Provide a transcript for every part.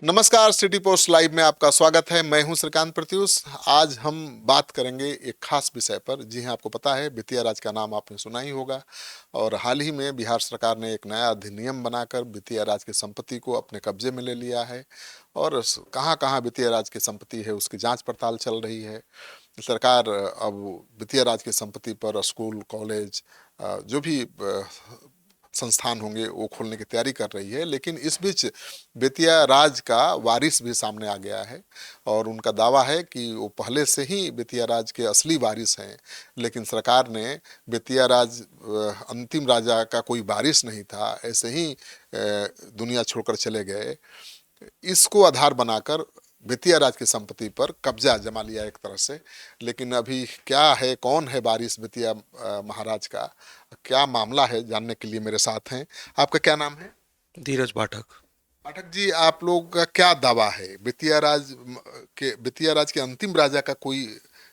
नमस्कार, city post live में आपका स्वागत है। मैं हूं श्रीकांत प्रत्युष। आज हम बात करेंगे एक खास विषय पर। जी हां, आपको पता है वित्तीय राज का नाम आपने सुना ही होगा। और हाल ही में बिहार सरकार ने एक नया अधिनियम बनाकर वित्तीय राज की संपत्ति को अपने कब्जे में ले लिया है। और कहां कहां वित्तीय राज की संपत्ति है उसकी जांच पड़ताल चल रही है। सरकार अब वित्तीय राज की संपत्ति पर स्कूल, कॉलेज, जो भी संस्थान होंगे वो खोलने की तैयारी कर रही है। लेकिन इस बीच बेतिया राज का वारिस भी सामने आ गया है और उनका दावा है कि वो पहले से ही बेतिया राज के असली वारिस हैं। लेकिन सरकार ने बेतिया राज अंतिम राजा का कोई वारिस नहीं था, ऐसे ही दुनिया छोड़कर चले गए। इसको आधार बनाकर बेतिया राज की संपत्ति पर कब्जा जमा लिया एक तरह से। लेकिन अभी क्या है, कौन है वारिस बेतिया महाराज का, क्या मामला है, जानने के लिए मेरे साथ हैं। आपका क्या नाम है? धीरज पाठक। पाठक जी, आप लोग का क्या दावा है? बेतिया राज के अंतिम राजा का कोई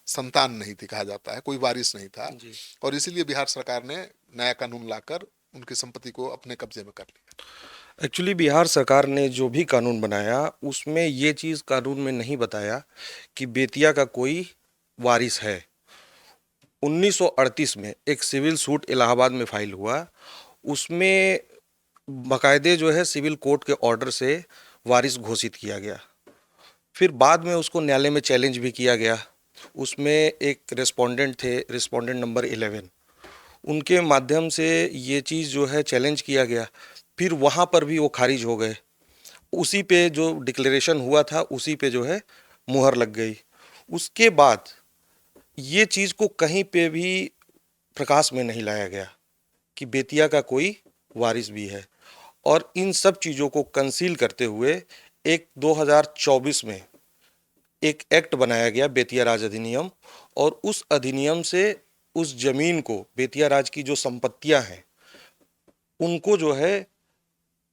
संतान नहीं थी, कहा जाता है कोई वारिस नहीं था। जी। और इसीलिए बिहार सरकार ने नया कानून लाकर उनकी संपत्ति को अपने कब्जे में कर लिया। एक्चुअली बिहार सरकार ने जो भी कानून बनाया उसमें ये चीज़ कानून में नहीं बताया कि बेतिया का कोई वारिस है। 1938 में एक सिविल सूट इलाहाबाद में फाइल हुआ। उसमें बाकायदे जो है सिविल कोर्ट के ऑर्डर से वारिस घोषित किया गया। फिर बाद में उसको न्यायालय में चैलेंज भी किया गया। उसमें एक रिस्पोंडेंट थे, रिस्पोंडेंट नंबर 11, उनके माध्यम से ये चीज़ जो है चैलेंज किया गया। फिर वहाँ पर भी वो खारिज हो गए। उसी पे जो डिक्लेरेशन हुआ था उसी पे जो है मुहर लग गई। उसके बाद ये चीज़ को कहीं पे भी प्रकाश में नहीं लाया गया कि बेतिया का कोई वारिस भी है। और इन सब चीज़ों को कंसील करते हुए एक 2024 में एक एक्ट बनाया गया, बेतिया राज अधिनियम। और उस अधिनियम से उस जमीन को, बेतिया राज की जो संपत्तियां हैं उनको जो है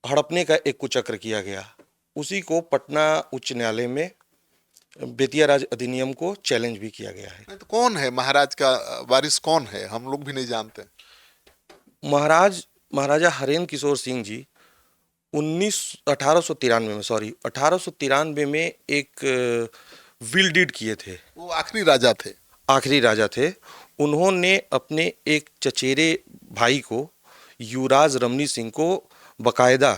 हड़पने का एक कुचक्र किया गया। उसी को पटना उच्च न्यायालय में बेतिया राज अधिनियम को चैलेंज भी किया गया है। नहीं तो कौन है महाराज का वारिस? कौन है, हम लोग भी नहीं जानते। महाराजा हरेंद्र किशोर सिंह जी 1893 में, सॉरी 1893 में एक विल डीड किए थे। वो आखिरी राजा थे। आखिरी राजा थे। उन्होंने अपने एक चचेरे भाई को, युवराज रमनी सिंह को, बकायदा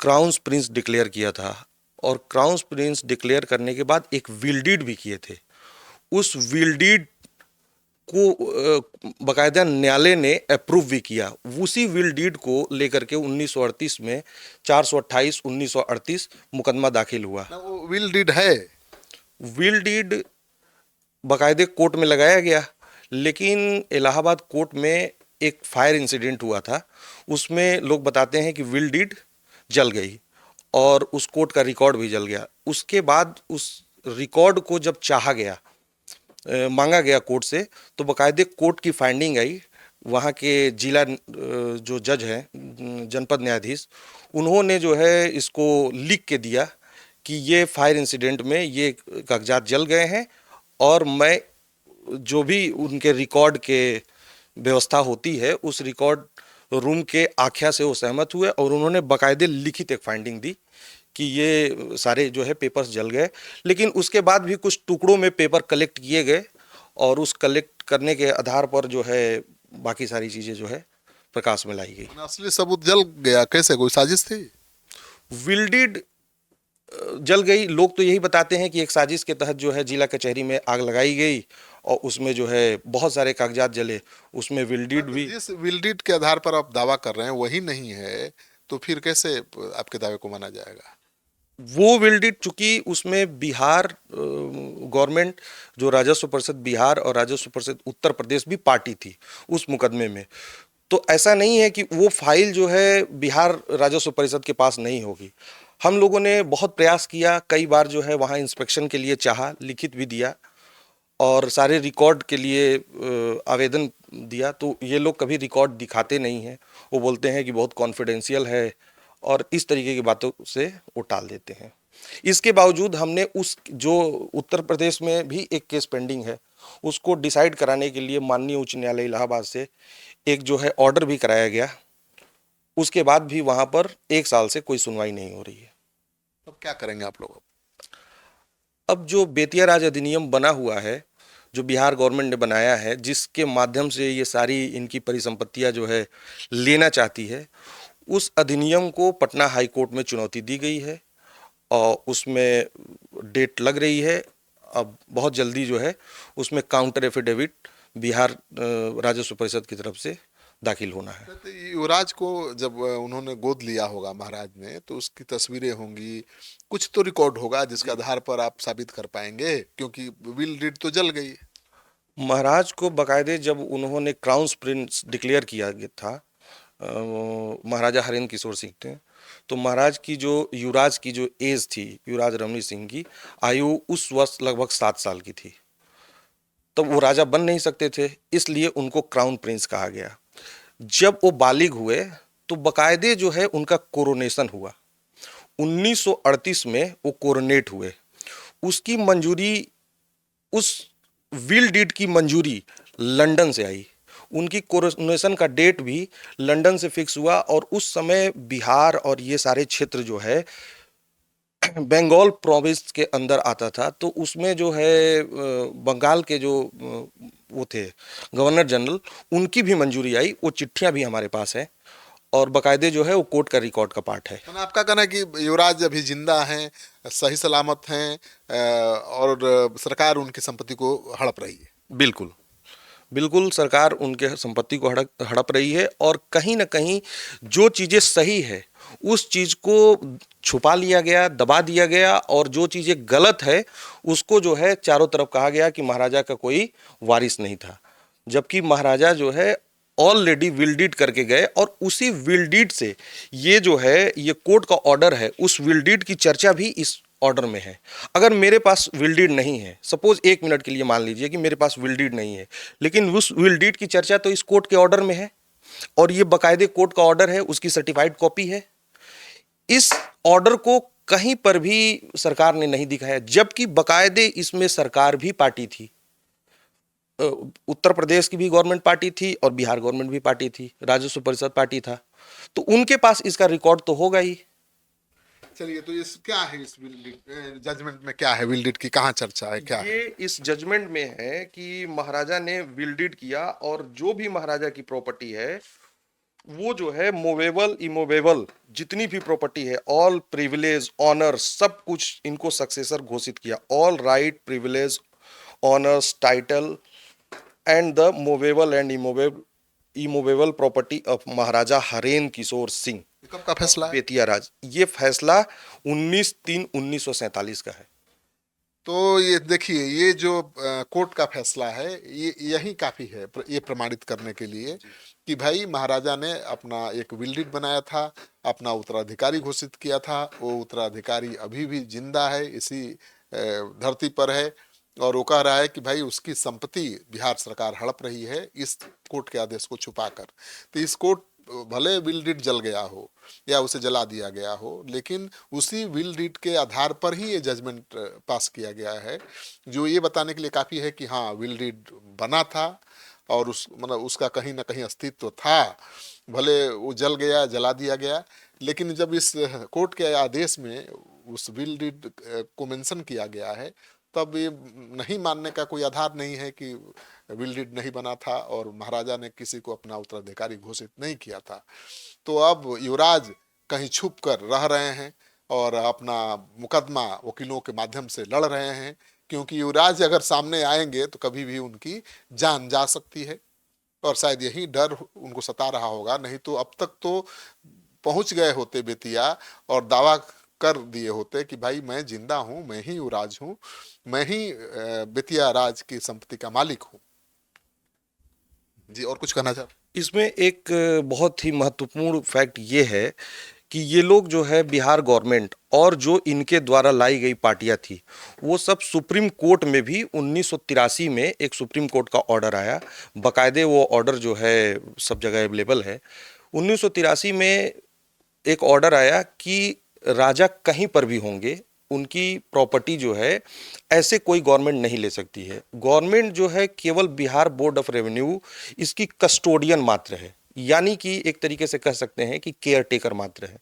क्राउन प्रिंस डिक्लेयर किया था। और क्राउन प्रिंस डिक्लेयर करने के बाद एक विल डीड भी किए थे। उस विल डीड को बकायदा न्यायालय ने अप्रूव भी किया। उसी विल डीड को लेकर के 1938 में 428 1938 मुकदमा दाखिल हुआ। ना वो विल डीड है। विल डीड बाकायदे कोर्ट में लगाया गया। लेकिन इलाहाबाद कोर्ट में एक फायर इंसिडेंट हुआ था। उसमें लोग बताते हैं कि विल डीड जल गई और उस कोर्ट का रिकॉर्ड भी जल गया। उसके बाद उस रिकॉर्ड को जब चाहा गया, मांगा गया कोर्ट से, तो बाकायदे कोर्ट की फाइंडिंग आई। वहाँ के जिला जो जज हैं, जनपद न्यायाधीश, उन्होंने जो है इसको लिख के दिया कि ये फायर इंसिडेंट में ये कागजात जल गए हैं। और मैं जो भी उनके रिकॉर्ड के व्यवस्था होती है उस रिकॉर्ड रूम के आख्या से वो सहमत हुए और उन्होंने बाकायदे लिखित एक फाइंडिंग दी कि ये सारे जो है पेपर्स जल गए। लेकिन उसके बाद भी कुछ टुकड़ों में पेपर कलेक्ट किए गए और उस कलेक्ट करने के आधार पर जो है बाकी सारी चीज़ें जो है प्रकाश में लाई गई। असली सबूत जल गया कैसे? कोई साजिश थी? विल्डिड जल गई। लोग तो यही बताते हैं कि एक साजिश के तहत जो है जिला कचहरी में आग लगाई गई और उसमें जो है बहुत सारे कागजात जले। उसमें हाँ, विल्डिड तो भी। जिस विल डीड के आधार पर आप दावा कर रहे हैं वही नहीं है, तो फिर कैसे आपके दावे को माना जाएगा? वो विल्डिड चूंकि उसमें बिहार गवर्नमेंट, जो राजस्व परिषद बिहार और राजस्व परिषद उत्तर प्रदेश भी पार्टी थी उस मुकदमे में। तो ऐसा नहीं है कि वो फाइल जो है बिहार राजस्व परिषद के पास नहीं होगी। हम लोगों ने बहुत प्रयास किया, कई बार जो है वहाँ इंस्पेक्शन के लिए चाहा, लिखित भी दिया और सारे रिकॉर्ड के लिए आवेदन दिया। तो ये लोग कभी रिकॉर्ड दिखाते नहीं हैं। वो बोलते हैं कि बहुत कॉन्फिडेंशियल है और इस तरीके की बातों से वो टाल देते हैं। इसके बावजूद हमने उस जो उत्तर प्रदेश में भी एक केस पेंडिंग है उसको डिसाइड कराने के लिए माननीय उच्च न्यायालय इलाहाबाद से एक जो है ऑर्डर भी कराया गया। उसके बाद भी वहाँ पर 1 साल से कोई सुनवाई नहीं हो रही है। अब क्या करेंगे आप लोग? अब जो बेतिया राज अधिनियम बना हुआ है, जो बिहार गवर्नमेंट ने बनाया है, जिसके माध्यम से ये सारी इनकी परिसंपत्तियां जो है लेना चाहती है, उस अधिनियम को पटना हाई कोर्ट में चुनौती दी गई है और उसमें डेट लग रही है। अब बहुत जल्दी जो है उसमें काउंटर एफिडेविट बिहार राजस्व परिषद की तरफ से दाखिल होना है। तो युवराज को जब उन्होंने गोद लिया होगा महाराज ने, तो उसकी तस्वीरें होंगी, कुछ तो रिकॉर्ड होगा जिसके आधार पर आप साबित कर पाएंगे, क्योंकि विल रीड तो जल गई। महाराज को बाकायदे जब उन्होंने क्राउन प्रिंस डिक्लेयर किया गया था महाराजा हरेंद्र किशोर सिंह ने, तो महाराज की जो युवराज की जो एज थी, युवराज रमणीक सिंह की आयु उस वर्ष लगभग 7 साल की थी। तब वो राजा बन नहीं सकते थे, इसलिए उनको क्राउन प्रिंस कहा गया। जब वो बालिग हुए तो बकायदे जो है उनका कोरोनेशन हुआ। 1938 में वो कोरोनेट हुए। उसकी मंजूरी, उस विल डीड की मंजूरी लंदन से आई। उनकी कोरोनेशन का डेट भी लंदन से फिक्स हुआ और उस समय बिहार और ये सारे क्षेत्र जो है बंगाल प्रोविंस के अंदर आता था। तो उसमें जो है बंगाल के जो वो थे गवर्नर जनरल, उनकी भी मंजूरी आई। वो चिट्ठियां भी हमारे पास हैं और बकायदे जो है वो कोर्ट का रिकॉर्ड का पार्ट है। मैंने आपका कहना है कि युवराज अभी जिंदा हैं, सही सलामत हैं, और सरकार उनकी संपत्ति को हड़प रही है। बिल्कुल बिल्कुल, सरकार उनके संपत्ति को हड़प रही है और कहीं ना कहीं जो चीज़ें सही है उस चीज़ को छुपा लिया गया, दबा दिया गया, और जो चीज़ें गलत है उसको जो है चारों तरफ कहा गया कि महाराजा का कोई वारिस नहीं था। जबकि महाराजा जो है ऑलरेडी विल डीड करके गए और उसी विल डीड से ये जो है ये कोर्ट का ऑर्डर है, उस विल डीड की चर्चा भी इस ऑर्डर में है। अगर मेरे पास विल डीड नहीं है, सपोज 1 मिनट के लिए मान लीजिए कि मेरे पास विल डीड नहीं है, लेकिन उस विल डीड की चर्चा तो इस कोर्ट के ऑर्डर में है और ये बकायदे कोर्ट का ऑर्डर है, उसकी सर्टिफाइड कॉपी है। इस ऑर्डर को कहीं पर भी सरकार ने नहीं दिखाया, जबकि बकायदे इसमें सरकार भी पार्टी थी। उत्तर प्रदेश की भी गवर्नमेंट पार्टी थी और बिहार गवर्नमेंट भी पार्टी थी, राजस्व परिषद पार्टी था, तो उनके पास इसका रिकॉर्ड तो होगा ही। चलिए, तो इस क्या है, इस विल डीड जजमेंट में क्या है, विल डीड की कहाँ चर्चा है, क्या है? ये इस जजमेंट में है कि महाराजा ने विल डीड किया और जो भी महाराजा की प्रॉपर्टी है वो जो है मूवेबल इमूवेबल जितनी भी प्रॉपर्टी है, ऑल प्रिविलेज ऑनर सब कुछ इनको सक्सेसर घोषित किया। All right privilege honours title and the movable and immovable property of Maharaja Harendra Kishore Singh ये कब का फैसला है? बेतिया राज। ये फैसला 19/3/1947 का है। तो ये देखिए, ये जो कोर्ट का फैसला है, ये यही काफी है ये प्रमाणित करने के लिए कि भाई महाराजा ने अपना एक विल डीड बनाया था, अपना उत्तराधिकारी घोषित किया था। वो उत्तराधिकारी अभी भी जिंदा है, इसी धरती पर है, और वो कह रहा है कि भाई उसकी संपत्ति बिहार सरकार हड़प रही है इस कोर्ट के आदेश को छुपाकर। तो इस कोर्ट, भले विल डीड जल गया हो या उसे जला दिया गया हो, लेकिन उसी विल डीड के आधार पर ही ये जजमेंट पास किया गया है, जो ये बताने के लिए काफ़ी है कि हाँ, विल डीड बना था और उस मतलब उसका कहीं ना कहीं अस्तित्व था। भले वो जल गया, जला दिया गया, लेकिन जब इस कोर्ट के आदेश में उस विल डीड को मेंशन किया गया है, तब ये नहीं मानने का कोई आधार नहीं है कि विल डीड नहीं बना था और महाराजा ने किसी को अपना उत्तराधिकारी घोषित नहीं किया था। तो अब युवराज कहीं छुप कर रह रहे हैं और अपना मुकदमा वकीलों के माध्यम से लड़ रहे हैं, क्योंकि युवराज अगर सामने आएंगे तो कभी भी उनकी जान जा सकती है, और शायद यही डर उनको सता रहा होगा। नहीं तो अब तक तो पहुंच गए होते बेतिया और दावा कर दिए होते कि भाई मैं जिंदा हूं, मैं ही युवराज हूं, मैं ही बेतिया राज की संपत्ति का मालिक हूं। जी, और कुछ कहना चाहते? इसमें एक बहुत ही महत्वपूर्ण फैक्ट ये है कि ये लोग जो है बिहार गवर्नमेंट और जो इनके द्वारा लाई गई पार्टियां थी, वो सब सुप्रीम कोर्ट में भी 1983 में एक सुप्रीम कोर्ट का ऑर्डर आया। बाकायदे वो ऑर्डर जो है सब जगह अवेलेबल है। 1983 में एक ऑर्डर आया कि राजा कहीं पर भी होंगे, उनकी प्रॉपर्टी जो है ऐसे कोई गवर्नमेंट नहीं ले सकती है। गवर्नमेंट जो है केवल बिहार बोर्ड ऑफ रेवेन्यू इसकी कस्टोडियन मात्र है, यानी कि एक तरीके से कह सकते हैं कि केयर टेकर मात्र है।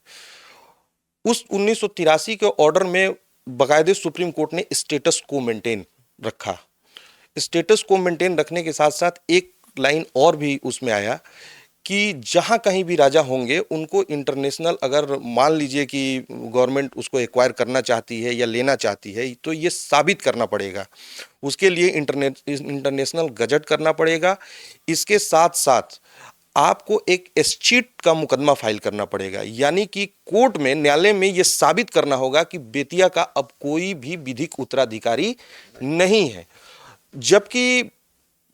उस 1983 के ऑर्डर में बाकायदे सुप्रीम कोर्ट ने स्टेटस को मेंटेन रखा। स्टेटस को मेंटेन रखने के साथ साथ एक लाइन और भी उसमें आया कि जहां कहीं भी राजा होंगे उनको इंटरनेशनल, अगर मान लीजिए कि गवर्नमेंट उसको एक्वायर करना चाहती है या लेना चाहती है, तो ये साबित करना पड़ेगा। उसके लिए इंटरनेशनल गजट करना पड़ेगा। इसके साथ साथ आपको एक एस्चीट का मुकदमा फाइल करना पड़ेगा, यानी कि कोर्ट में, न्यायालय में यह साबित करना होगा कि बेतिया का अब कोई भी विधिक उत्तराधिकारी नहीं है। जबकि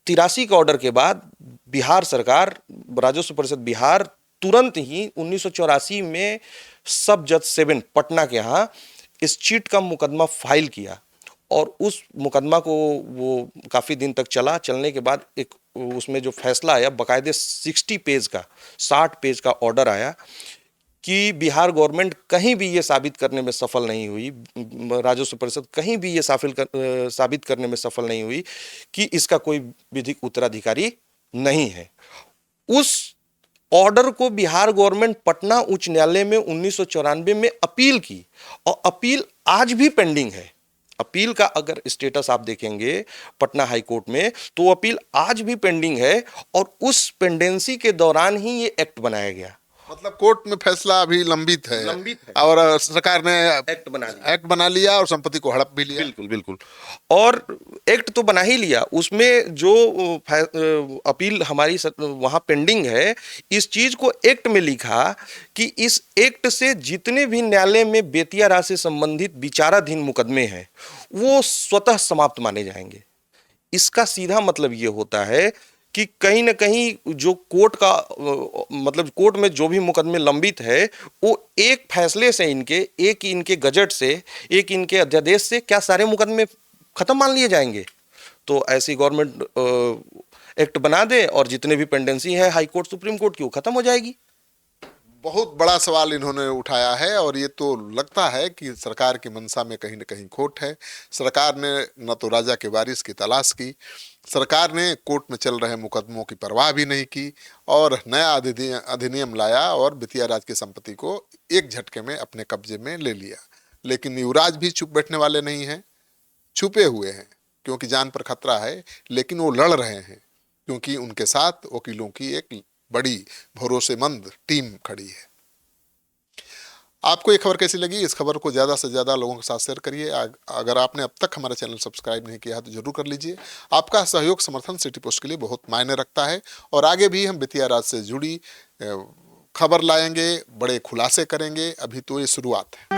83 के ऑर्डर के बाद बिहार सरकार, राजस्व परिषद बिहार, तुरंत ही 1984 में सब जज 7 पटना के यहाँ इस चीट का मुकदमा फाइल किया और उस मुकदमा को वो काफ़ी दिन तक चला। चलने के बाद एक उसमें जो फैसला आया, बाकायदे 60 पेज का ऑर्डर आया कि बिहार गवर्नमेंट कहीं भी ये साबित करने में सफल नहीं हुई, राजस्व परिषद कहीं भी ये साबित करने में सफल नहीं हुई कि इसका कोई विधिक उत्तराधिकारी नहीं है। उस ऑर्डर को बिहार गवर्नमेंट पटना उच्च न्यायालय में 1994 में अपील की और अपील आज भी पेंडिंग है। अपील का अगर स्टेटस आप देखेंगे पटना हाई कोर्ट में, तो अपील आज भी पेंडिंग है और उस पेंडेंसी के दौरान ही ये एक्ट बनाया गया। मतलब कोर्ट में फैसला अभी लंबित है और सरकार ने एक्ट बना लिया और संपत्ति को हड़प भी लिया। बिल्कुल बिल्कुल, और एक्ट तो बना ही लिया, उसमें जो अपील हमारी वहां पेंडिंग है, इस चीज को एक्ट में लिखा कि इस एक्ट से जितने भी न्यायालय में बेतिया राज से संबंधित विचाराधीन मुकदमे हैं वो स्वतः समाप्त माने जाएंगे। इसका सीधा मतलब ये होता है कि कहीं ना कहीं जो कोर्ट का मतलब कोर्ट में जो भी मुकदमे लंबित है, वो एक फैसले से, एक इनके गजट से, एक इनके अध्यादेश से क्या सारे मुकदमे खत्म मान लिए जाएंगे? तो ऐसी गवर्नमेंट एक्ट बना दे और जितने भी पेंडेंसी है हाई कोर्ट सुप्रीम कोर्ट की, वो खत्म हो जाएगी। बहुत बड़ा सवाल इन्होंने उठाया है और ये तो लगता है कि सरकार की मंशा में कहीं न कहीं खोट है। सरकार ने न तो राजा के वारिस की तलाश की, सरकार ने कोर्ट में चल रहे मुकदमों की परवाह भी नहीं की और नया अधिनियम लाया और बेतिया राज की संपत्ति को एक झटके में अपने कब्जे में ले लिया। लेकिन युवराज भी चुप बैठने वाले नहीं हैं, छुपे हुए हैं क्योंकि जान पर खतरा है, लेकिन वो लड़ रहे हैं क्योंकि उनके साथ वकीलों की एक बड़ी भरोसेमंद टीम खड़ी है। आपको ये खबर कैसी लगी? इस खबर को ज़्यादा से ज़्यादा लोगों के साथ शेयर करिए। अगर आपने अब तक हमारा चैनल सब्सक्राइब नहीं किया है तो जरूर कर लीजिए। आपका सहयोग समर्थन सिटी पोस्ट के लिए बहुत मायने रखता है और आगे भी हम बेतिया राज से जुड़ी खबर लाएंगे, बड़े खुलासे करेंगे। अभी तो ये शुरुआत है।